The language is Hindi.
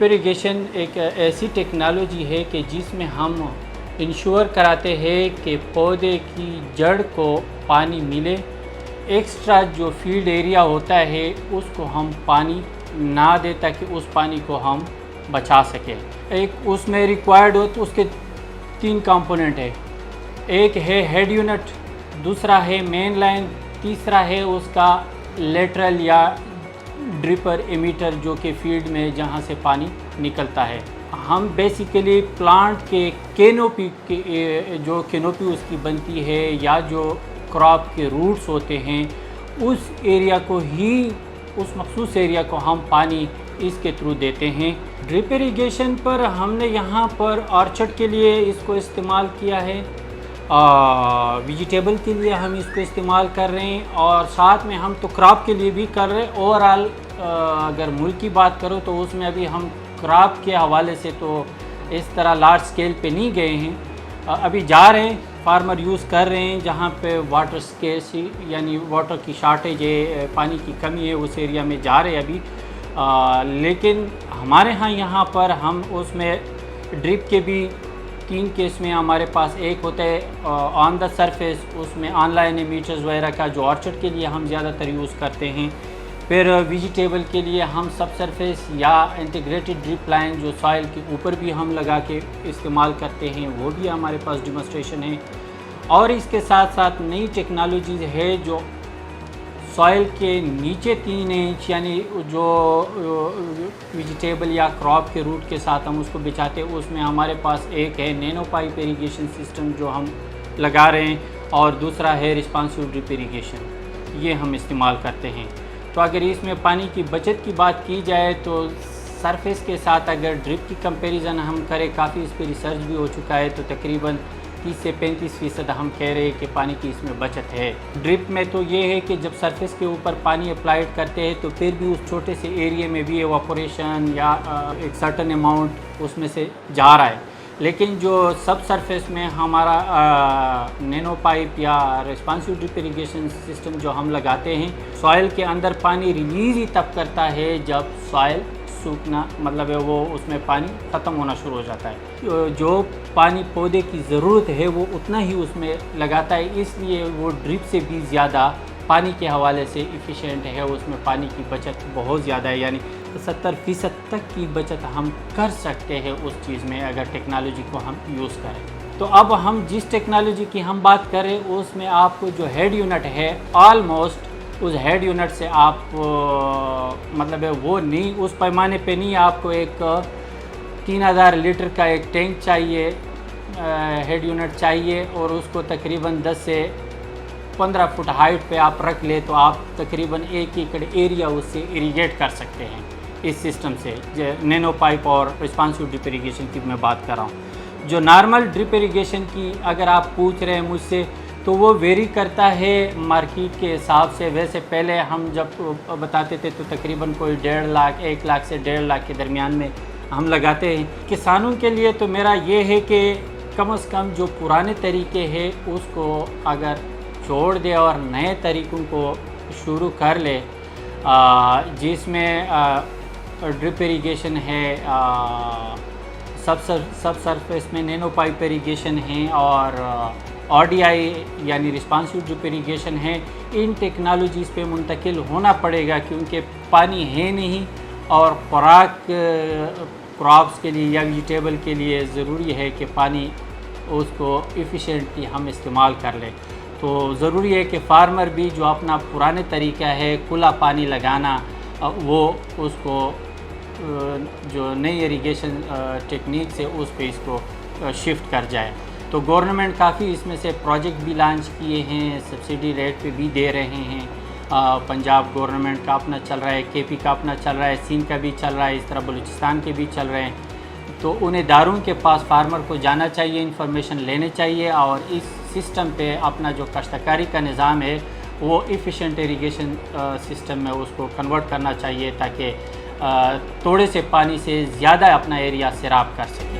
ड्रिप इरिगेशन एक ऐसी टेक्नोलॉजी है कि जिसमें हम इंश्योर कराते हैं कि पौधे की जड़ को पानी मिले, एक्स्ट्रा जो फील्ड एरिया होता है उसको हम पानी ना दें ताकि उस पानी को हम बचा सकें। एक उसमें रिक्वायर्ड हो तो उसके 3 कंपोनेंट है, एक है हेड यूनिट, दूसरा है मेन लाइन, तीसरा है उसका लेटरल या ड्रिपर एमीटर जो कि फील्ड में जहाँ से पानी निकलता है। हम बेसिकली प्लांट के कैनोपी के जो कैनोपी उसकी बनती है या जो क्रॉप के रूट्स होते हैं उस एरिया को ही, उस मखसूस एरिया को हम पानी इसके थ्रू देते हैं। ड्रिप इरिगेशन पर हमने यहाँ पर ऑर्चर्ड के लिए इसको इस्तेमाल किया है, वेजिटेबल के लिए हम इसको इस्तेमाल कर रहे हैं और साथ में हम तो क्रॉप के लिए भी कर रहे हैं। ओवरऑल अगर मुल्क की बात करो तो उसमें अभी हम क्रॉप के हवाले से तो इस तरह लार्ज स्केल पे नहीं गए हैं, अभी जा रहे हैं, फार्मर यूज़ कर रहे हैं जहाँ पे वाटर स्केर्सी यानी वाटर की शॉर्टेज है, पानी की कमी है, उस एरिया में जा रहे हैं अभी। लेकिन हमारे यहाँ पर हम उसमें ड्रिप के भी 3 केस में हमारे पास एक होता है ऑन द सरफेस, उसमें ऑनलाइन एमीटर्स वगैरह का जो ऑर्चर्ड के लिए हम ज़्यादातर यूज़ करते हैं। फिर वेजिटेबल के लिए हम सब सरफेस या इंटीग्रेटेड ड्रिप लाइन जो सॉइल के ऊपर भी हम लगा के इस्तेमाल करते हैं, वो भी हमारे पास डिमॉन्स्ट्रेशन है। और इसके साथ साथ नई टेक्नोलॉजीज़ है जो सॉइल के नीचे 3 इंच यानी जो वेजिटेबल या क्रॉप के रूट के साथ हम उसको बिछाते हैं, उसमें हमारे पास एक है नैनो पाइप इरिगेशन सिस्टम जो हम लगा रहे हैं और दूसरा है रिस्पॉन्सिव ड्रिप इरिगेशन, ये हम इस्तेमाल करते हैं। तो अगर इसमें पानी की बचत की बात की जाए तो सरफेस के साथ अगर ड्रिप की कंपैरिजन हम करें, काफ़ी इस पर रिसर्च भी हो चुका है, तो तकरीबन 30 से 35% हम कह रहे हैं कि पानी की इसमें बचत है। ड्रिप में तो ये है कि जब सरफेस के ऊपर पानी अप्लाइड करते हैं तो फिर भी उस छोटे से एरिया में भी एवापोरेशन या एक सर्टन अमाउंट उसमें से जा रहा है, लेकिन जो सब सरफेस में हमारा नैनो पाइप या रिस्पॉन्सिव ड्रिप इरिगेशन सिस्टम जो हम लगाते हैं, सॉइल के अंदर पानी रिलीज़ ही तब करता है जब सॉइल सूखना, मतलब है वो उसमें पानी ख़त्म होना शुरू हो जाता है। जो पानी पौधे की ज़रूरत है वो उतना ही उसमें लगाता है, इसलिए वो ड्रिप से भी ज़्यादा पानी के हवाले से इफ़िशेंट है, उसमें पानी की बचत बहुत ज़्यादा है, यानी 70% तक की बचत हम कर सकते हैं उस चीज़ में अगर टेक्नोलॉजी को हम यूज़ करें। तो अब हम जिस टेक्नोलॉजी की हम बात करें उसमें आपको जो हेड यूनिट है, ऑलमोस्ट उस हेड यूनिट से आप मतलब है वो नहीं, उस पैमाने पे नहीं, आपको एक 3000 लीटर का एक टैंक चाहिए, हेड यूनिट चाहिए और उसको तकरीबन 10 से 15 फुट हाइट पे आप रख ले तो आप तकरीबन 1 एकड़ एरिया उससे इरिगेट कर सकते हैं इस सिस्टम से। नैनो पाइप और रिस्पॉन्सिव ड्रिप इरिगेशन की मैं बात कर रहा हूँ। जो नॉर्मल ड्रिप इरिगेशन की अगर आप पूछ रहे हैं मुझसे तो वो वेरी करता है मार्केट के हिसाब से। वैसे पहले हम जब बताते थे तो तकरीबन कोई 1.5 लाख 1 लाख से 1.5 लाख के दरमियान में हम लगाते हैं। किसानों के लिए तो मेरा ये है कि कम से कम जो पुराने तरीके हैं उसको अगर छोड़ दे और नए तरीक़ों को शुरू कर ले, जिसमें ड्रिप इरिगेशन है, सब सरफेस में नैनो पाइप इरिगेशन है और ODI यानी रिस्पॉन्सिव ड्रिप इरिगेशन है। इन टेक्नोलॉजीज़ पे मुंतकिल होना पड़ेगा क्योंकि पानी है नहीं और खुराक क्रॉप्स के लिए या वेजिटेबल के लिए ज़रूरी है कि पानी उसको एफिशिएंटली हम इस्तेमाल कर लें। तो ज़रूरी है कि फार्मर भी जो अपना पुराने तरीका है खुला पानी लगाना, वो उसको जो नई इरिगेशन टेक्निक से उस पे इसको शिफ्ट कर जाए। तो गवर्नमेंट काफ़ी इसमें से प्रोजेक्ट भी लॉन्च किए हैं, सब्सिडी रेट पे भी दे रहे हैं। पंजाब गवर्नमेंट का अपना चल रहा है, KP का अपना चल रहा है, सिंध का भी चल रहा है, इस तरह बलूचिस्तान के भी चल रहे हैं। तो उन इदारों के पास फार्मर को जाना चाहिए, इन्फॉर्मेशन लेने चाहिए और इस सिस्टम पे अपना जो काश्तकारी का निज़ाम है वो एफिशिएंट इरिगेशन सिस्टम में उसको कन्वर्ट करना चाहिए ताकि थोड़े से पानी से ज़्यादा अपना एरिया सैराब कर सके।